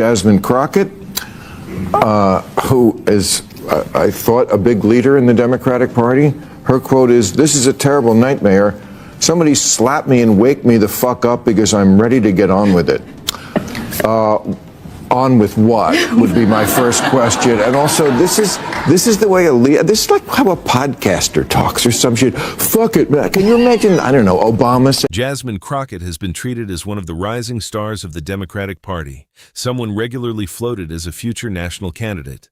Jasmine Crockett, who is, I thought, a big leader in the Democratic Party. Her quote is, "This is a terrible nightmare. Somebody slap me and wake me the fuck up because I'm ready to get on with it." On with what would be my first question. And also, this is the way this is like how a podcaster talks or some shit. Fuck it, man. Can you imagine, I don't know, Obama said. Jasmine Crockett has been treated as one of the rising stars of the Democratic Party, someone regularly floated as a future national candidate.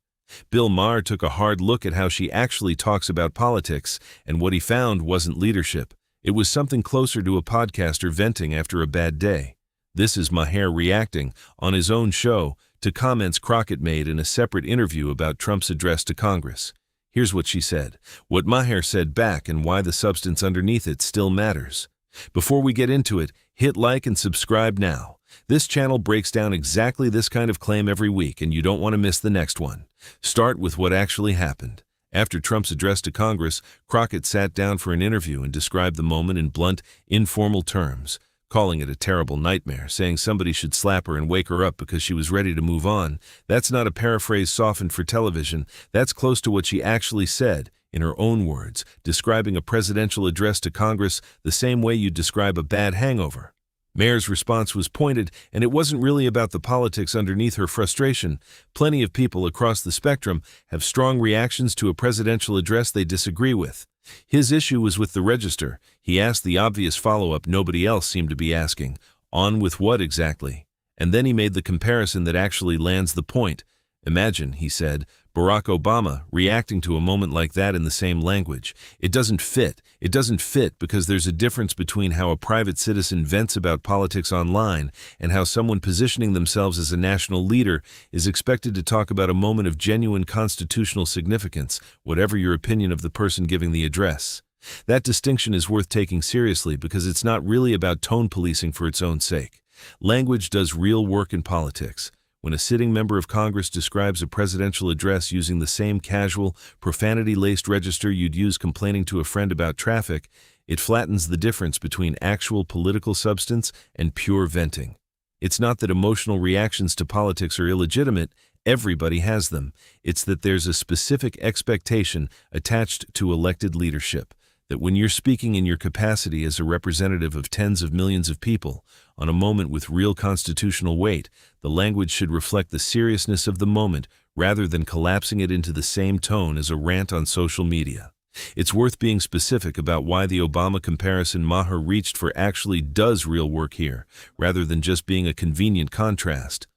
Bill Maher took a hard look at how she actually talks about politics, and what he found wasn't leadership. It was something closer to a podcaster venting after a bad day. This is Maher reacting, on his own show, to comments Crockett made in a separate interview about Trump's address to Congress. Here's what she said, what Maher said back, and why the substance underneath it still matters. Before we get into it, hit like and subscribe now. This channel breaks down exactly this kind of claim every week, and you don't want to miss the next one. Start with what actually happened. After Trump's address to Congress, Crockett sat down for an interview and described the moment in blunt, informal terms, calling it a terrible nightmare, saying somebody should slap her and wake her up because she was ready to move on. That's not a paraphrase softened for television. That's close to what she actually said, in her own words, describing a presidential address to Congress the same way you'd describe a bad hangover. Maher's response was pointed, and it wasn't really about the politics underneath her frustration. Plenty of people across the spectrum have strong reactions to a presidential address they disagree with. His issue was with the register. He asked the obvious follow-up nobody else seemed to be asking. On with what exactly? And then he made the comparison that actually lands the point. Imagine, he said, Barack Obama reacting to a moment like that in the same language. It doesn't fit. It doesn't fit because there's a difference between how a private citizen vents about politics online and how someone positioning themselves as a national leader is expected to talk about a moment of genuine constitutional significance, whatever your opinion of the person giving the address. That distinction is worth taking seriously because it's not really about tone policing for its own sake. Language does real work in politics. When a sitting member of Congress describes a presidential address using the same casual, profanity-laced register you'd use complaining to a friend about traffic, it flattens the difference between actual political substance and pure venting. It's not that emotional reactions to politics are illegitimate. Everybody has them. It's that there's a specific expectation attached to elected leadership, that when you're speaking in your capacity as a representative of tens of millions of people, on a moment with real constitutional weight, the language should reflect the seriousness of the moment rather than collapsing it into the same tone as a rant on social media. It's worth being specific about why the Obama comparison Maher reached for actually does real work here, rather than just being a convenient contrast.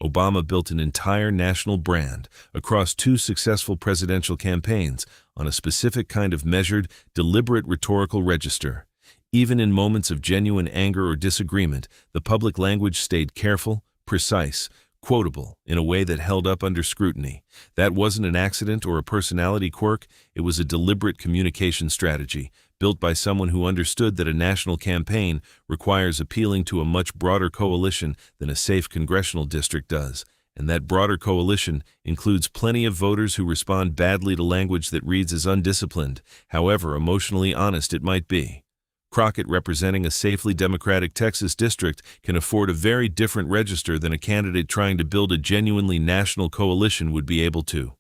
Obama built an entire national brand across 2 successful presidential campaigns on a specific kind of measured, deliberate rhetorical register. Even in moments of genuine anger or disagreement, the public language stayed careful, precise, quotable, in a way that held up under scrutiny. That wasn't an accident or a personality quirk, it was a deliberate communication strategy, built by someone who understood that a national campaign requires appealing to a much broader coalition than a safe congressional district does. And that broader coalition includes plenty of voters who respond badly to language that reads as undisciplined, however emotionally honest it might be. Crockett, representing a safely Democratic Texas district, can afford a very different register than a candidate trying to build a genuinely national coalition would be able to.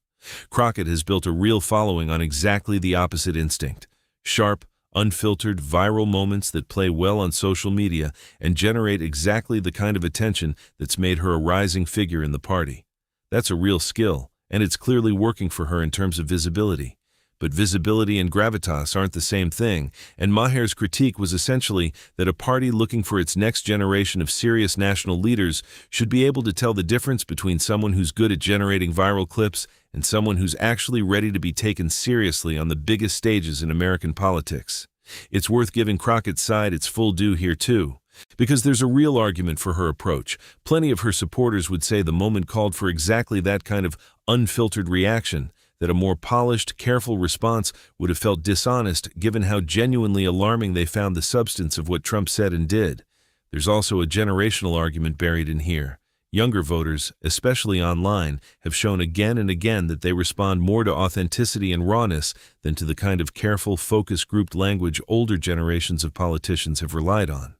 Crockett has built a real following on exactly the opposite instinct. Sharp, unfiltered, viral moments that play well on social media and generate exactly the kind of attention that's made her a rising figure in the party. That's a real skill, and it's clearly working for her in terms of visibility. But visibility and gravitas aren't the same thing, and Maher's critique was essentially that a party looking for its next generation of serious national leaders should be able to tell the difference between someone who's good at generating viral clips and someone who's actually ready to be taken seriously on the biggest stages in American politics. It's worth giving Crockett's side its full due here too, because there's a real argument for her approach. Plenty of her supporters would say the moment called for exactly that kind of unfiltered reaction, that a more polished, careful response would have felt dishonest given how genuinely alarming they found the substance of what Trump said and did. There's also a generational argument buried in here. Younger voters, especially online, have shown again and again that they respond more to authenticity and rawness than to the kind of careful, focus-grouped language older generations of politicians have relied on.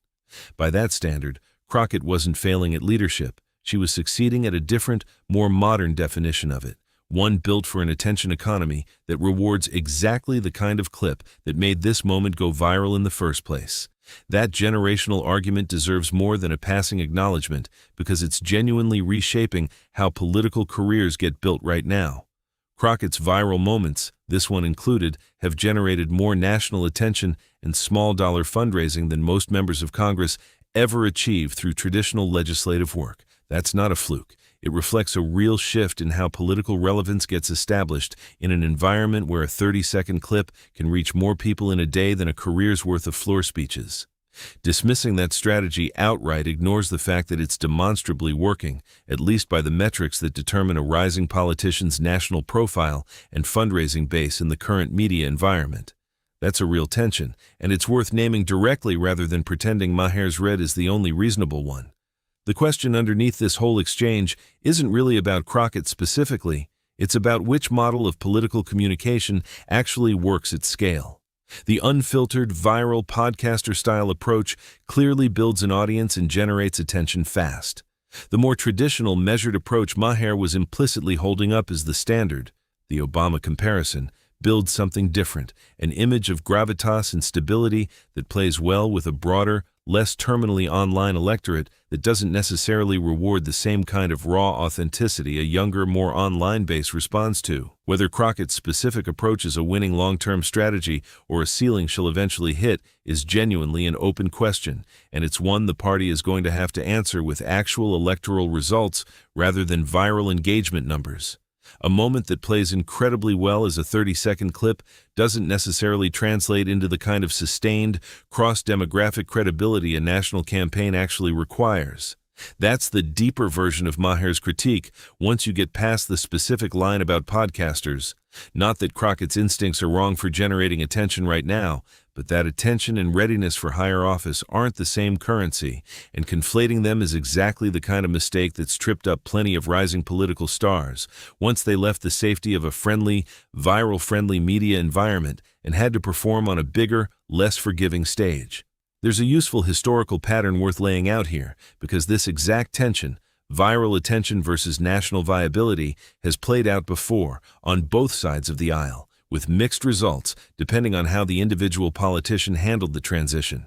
By that standard, Crockett wasn't failing at leadership. She was succeeding at a different, more modern definition of it, one built for an attention economy that rewards exactly the kind of clip that made this moment go viral in the first place. That generational argument deserves more than a passing acknowledgement because it's genuinely reshaping how political careers get built right now. Crockett's viral moments, this one included, have generated more national attention and small-dollar fundraising than most members of Congress ever achieve through traditional legislative work. That's not a fluke. It reflects a real shift in how political relevance gets established in an environment where a 30-second clip can reach more people in a day than a career's worth of floor speeches. Dismissing that strategy outright ignores the fact that it's demonstrably working, at least by the metrics that determine a rising politician's national profile and fundraising base in the current media environment. That's a real tension, and it's worth naming directly rather than pretending Maher's read is the only reasonable one. The question underneath this whole exchange isn't really about Crockett specifically, it's about which model of political communication actually works at scale. The unfiltered, viral, podcaster-style approach clearly builds an audience and generates attention fast. The more traditional, measured approach Maher was implicitly holding up as the standard, the Obama comparison, builds something different, an image of gravitas and stability that plays well with a broader, less terminally online electorate that doesn't necessarily reward the same kind of raw authenticity a younger, more online base responds to. Whether Crockett's specific approach is a winning long-term strategy or a ceiling she'll eventually hit is genuinely an open question, and it's one the party is going to have to answer with actual electoral results rather than viral engagement numbers. A moment that plays incredibly well as a 30-second clip doesn't necessarily translate into the kind of sustained, cross-demographic credibility a national campaign actually requires. That's the deeper version of Maher's critique once you get past the specific line about podcasters. Not that Crockett's instincts are wrong for generating attention right now, but that attention and readiness for higher office aren't the same currency, and conflating them is exactly the kind of mistake that's tripped up plenty of rising political stars once they left the safety of a friendly, viral-friendly media environment and had to perform on a bigger, less forgiving stage. There's a useful historical pattern worth laying out here, because this exact tension, viral attention versus national viability, has played out before on both sides of the aisle, with mixed results depending on how the individual politician handled the transition.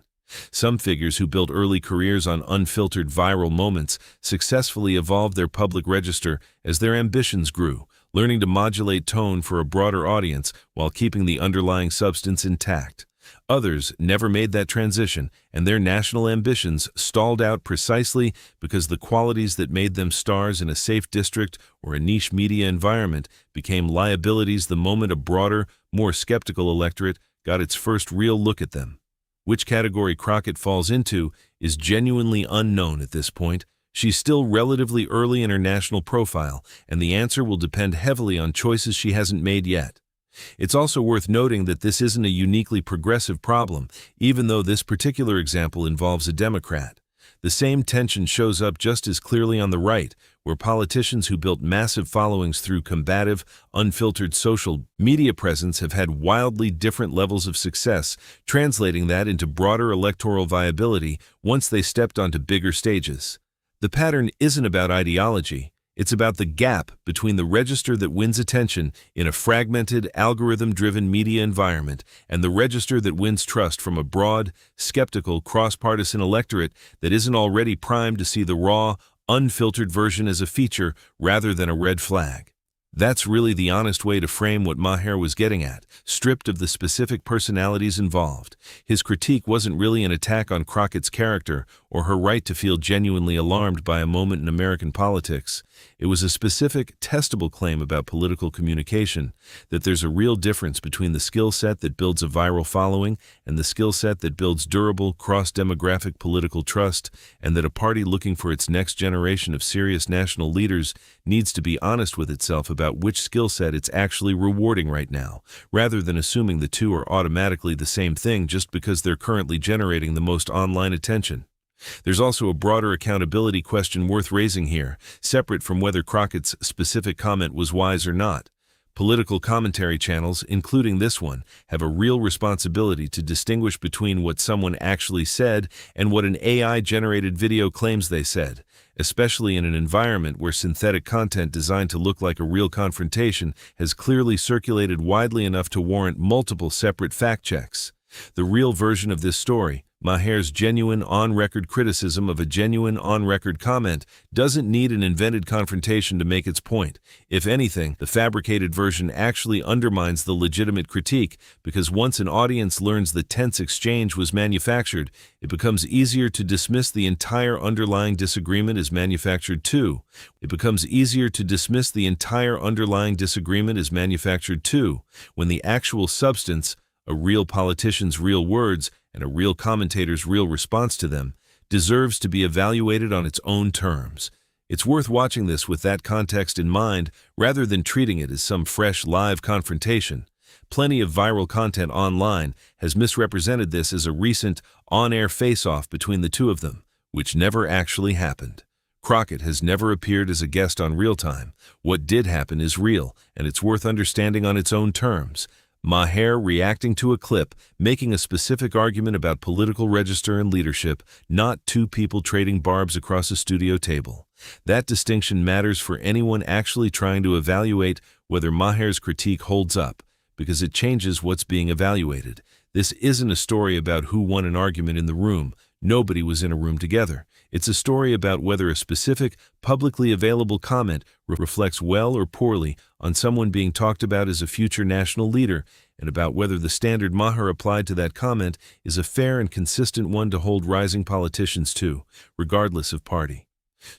Some figures who built early careers on unfiltered viral moments successfully evolved their public register as their ambitions grew, learning to modulate tone for a broader audience while keeping the underlying substance intact. Others never made that transition, and their national ambitions stalled out precisely because the qualities that made them stars in a safe district or a niche media environment became liabilities the moment a broader, more skeptical electorate got its first real look at them. Which category Crockett falls into is genuinely unknown at this point. She's still relatively early in her national profile, and the answer will depend heavily on choices she hasn't made yet. It's also worth noting that this isn't a uniquely progressive problem, even though this particular example involves a Democrat. The same tension shows up just as clearly on the right, where politicians who built massive followings through combative, unfiltered social media presence have had wildly different levels of success, translating that into broader electoral viability once they stepped onto bigger stages. The pattern isn't about ideology. It's about the gap between the register that wins attention in a fragmented, algorithm-driven media environment and the register that wins trust from a broad, skeptical, cross-partisan electorate that isn't already primed to see the raw, unfiltered version as a feature rather than a red flag. That's really the honest way to frame what Maher was getting at, stripped of the specific personalities involved. His critique wasn't really an attack on Crockett's character or her right to feel genuinely alarmed by a moment in American politics. It was a specific, testable claim about political communication, that there's a real difference between the skill set that builds a viral following and the skill set that builds durable, cross-demographic political trust, and that a party looking for its next generation of serious national leaders needs to be honest with itself about which skill set it's actually rewarding right now, rather than assuming the two are automatically the same thing just because they're currently generating the most online attention. There's also a broader accountability question worth raising here, separate from whether Crockett's specific comment was wise or not. Political commentary channels, including this one, have a real responsibility to distinguish between what someone actually said and what an AI-generated video claims they said, especially in an environment where synthetic content designed to look like a real confrontation has clearly circulated widely enough to warrant multiple separate fact checks. The real version of this story, Maher's genuine on-record criticism of a genuine on-record comment, doesn't need an invented confrontation to make its point. If anything, the fabricated version actually undermines the legitimate critique, because once an audience learns the tense exchange was manufactured, it becomes easier to dismiss the entire underlying disagreement as manufactured too. When the actual substance, a real politician's real words, and a real commentator's real response to them, deserves to be evaluated on its own terms. It's worth watching this with that context in mind, rather than treating it as some fresh live confrontation. Plenty of viral content online has misrepresented this as a recent, on-air face-off between the two of them, which never actually happened. Crockett has never appeared as a guest on Real Time. What did happen is real, and it's worth understanding on its own terms. Maher reacting to a clip, making a specific argument about political register and leadership, not two people trading barbs across a studio table. That distinction matters for anyone actually trying to evaluate whether Maher's critique holds up, because it changes what's being evaluated. This isn't a story about who won an argument in the room. Nobody was in a room together. It's a story about whether a specific, publicly available comment reflects well or poorly on someone being talked about as a future national leader, and about whether the standard Maher applied to that comment is a fair and consistent one to hold rising politicians to, regardless of party.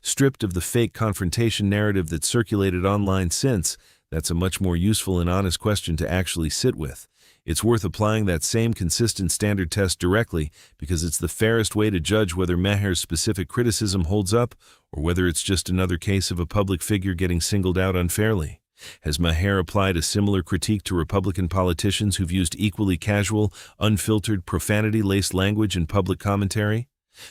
Stripped of the fake confrontation narrative that circulated online since, that's a much more useful and honest question to actually sit with. It's worth applying that same consistent standard test directly, because it's the fairest way to judge whether Maher's specific criticism holds up or whether it's just another case of a public figure getting singled out unfairly. Has Maher applied a similar critique to Republican politicians who've used equally casual, unfiltered, profanity-laced language in public commentary?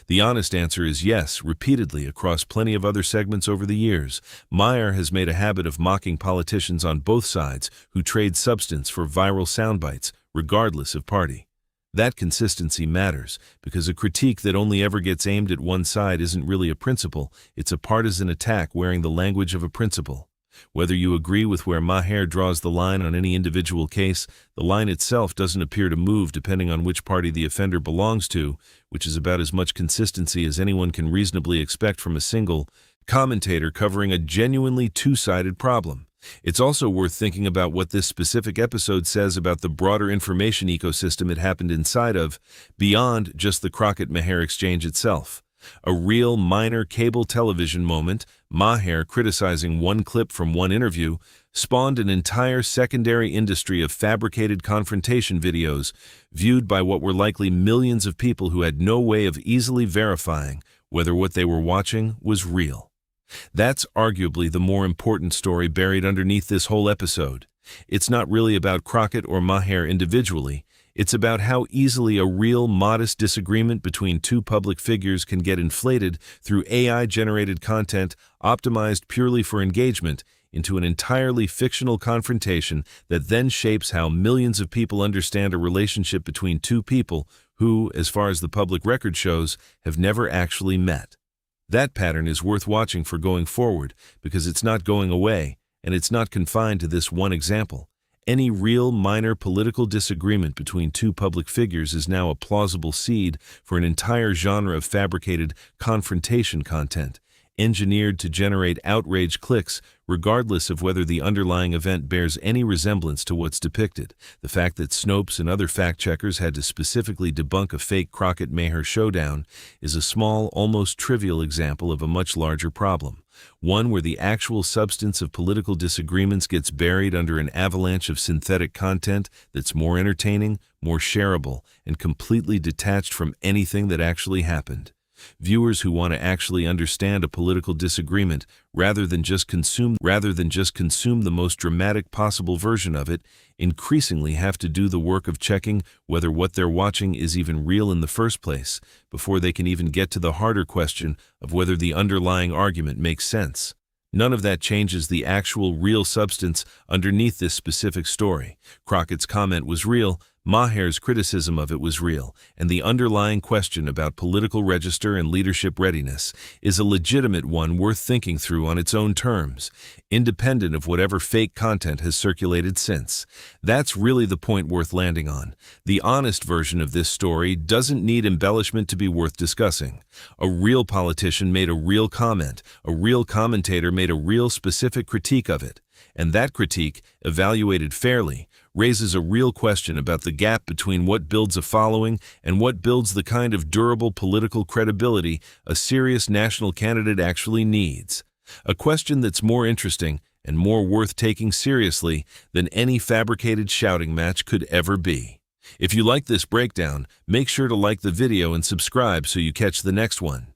The honest answer is yes, repeatedly across plenty of other segments over the years. Maher has made a habit of mocking politicians on both sides who trade substance for viral soundbites, regardless of party. That consistency matters, because a critique that only ever gets aimed at one side isn't really a principle, it's a partisan attack wearing the language of a principle. Whether you agree with where Maher draws the line on any individual case, the line itself doesn't appear to move depending on which party the offender belongs to, which is about as much consistency as anyone can reasonably expect from a single commentator covering a genuinely two-sided problem. It's also worth thinking about what this specific episode says about the broader information ecosystem it happened inside of, beyond just the Crockett-Maher exchange itself. A real minor cable television moment, Maher criticizing one clip from one interview, spawned an entire secondary industry of fabricated confrontation videos, viewed by what were likely millions of people who had no way of easily verifying whether what they were watching was real. That's arguably the more important story buried underneath this whole episode. It's not really about Crockett or Maher individually. It's about how easily a real, modest disagreement between two public figures can get inflated through AI-generated content optimized purely for engagement into an entirely fictional confrontation that then shapes how millions of people understand a relationship between two people who, as far as the public record shows, have never actually met. That pattern is worth watching for going forward, because it's not going away, and it's not confined to this one example. Any real minor political disagreement between two public figures is now a plausible seed for an entire genre of fabricated confrontation content, engineered to generate outrage clicks, regardless of whether the underlying event bears any resemblance to what's depicted. The fact that Snopes and other fact-checkers had to specifically debunk a fake Crockett-Maher showdown is a small, almost trivial example of a much larger problem. One where the actual substance of political disagreements gets buried under an avalanche of synthetic content that's more entertaining, more shareable, and completely detached from anything that actually happened. Viewers who want to actually understand a political disagreement rather than just consume the most dramatic possible version of it increasingly have to do the work of checking whether what they're watching is even real in the first place before they can even get to the harder question of whether the underlying argument makes sense. None of that changes the actual real substance underneath this specific story. Crockett's comment was real. Maher's criticism of it was real, and the underlying question about political register and leadership readiness is a legitimate one worth thinking through on its own terms, independent of whatever fake content has circulated since. That's really the point worth landing on. The honest version of this story doesn't need embellishment to be worth discussing. A real politician made a real comment, a real commentator made a real specific critique of it, and that critique, evaluated fairly, raises a real question about the gap between what builds a following and what builds the kind of durable political credibility a serious national candidate actually needs. A question that's more interesting and more worth taking seriously than any fabricated shouting match could ever be. If you like this breakdown, make sure to like the video and subscribe so you catch the next one.